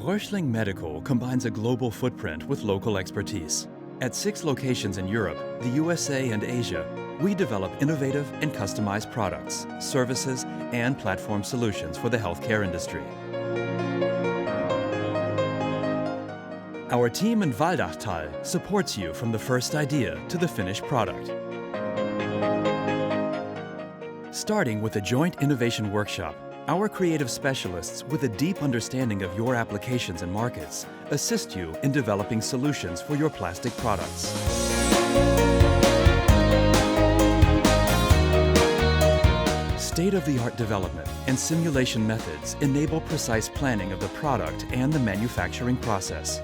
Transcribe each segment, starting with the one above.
Röchling Medical combines a global footprint with local expertise. At 6 locations in Europe, the USA, and Asia, we develop innovative and customized products, services, and platform solutions for the healthcare industry. Our team in Waldachtal supports you from the first idea to the finished product. Starting with a joint innovation workshop, our creative specialists with a deep understanding of your applications and markets assist you in developing solutions for your plastic products. State-of-the-art development and simulation methods enable precise planning of the product and the manufacturing process.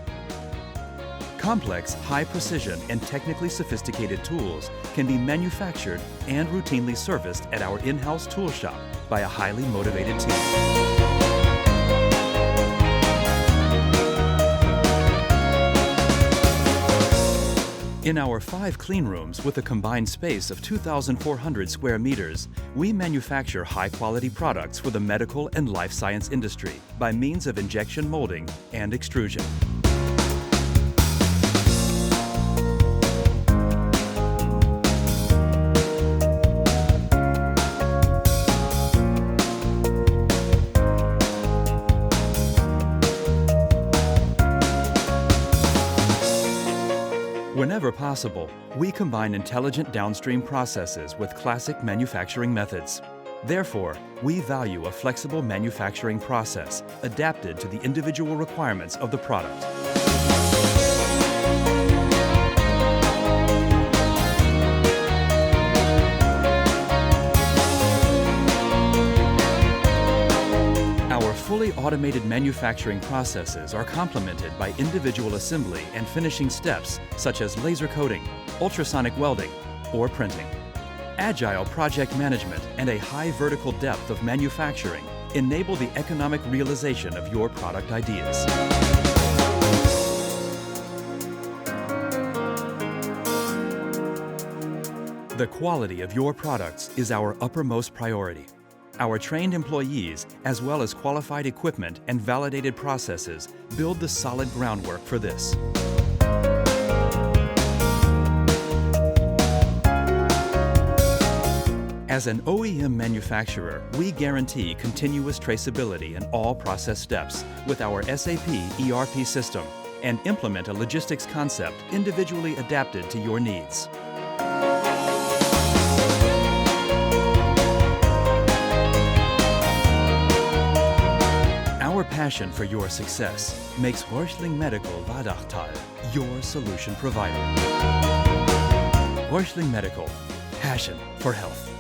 Complex, high-precision, and technically sophisticated tools can be manufactured and routinely serviced at our in-house tool shop by a highly motivated team. In our 5 clean rooms with a combined space of 2,400 square meters, we manufacture high-quality products for the medical and life science industry by means of injection molding and extrusion. Whenever possible, we combine intelligent downstream processes with classic manufacturing methods. Therefore, we value a flexible manufacturing process adapted to the individual requirements of the product. Fully automated manufacturing processes are complemented by individual assembly and finishing steps such as laser coating, ultrasonic welding, or printing. Agile project management and a high vertical depth of manufacturing enable the economic realization of your product ideas. The quality of your products is our uppermost priority. Our trained employees, as well as qualified equipment and validated processes, build the solid groundwork for this. As an OEM manufacturer, we guarantee continuous traceability in all process steps with our SAP ERP system and implement a logistics concept individually adapted to your needs. Our passion for your success makes Röchling Medical Waldachtal your solution provider. Röchling Medical, passion for health.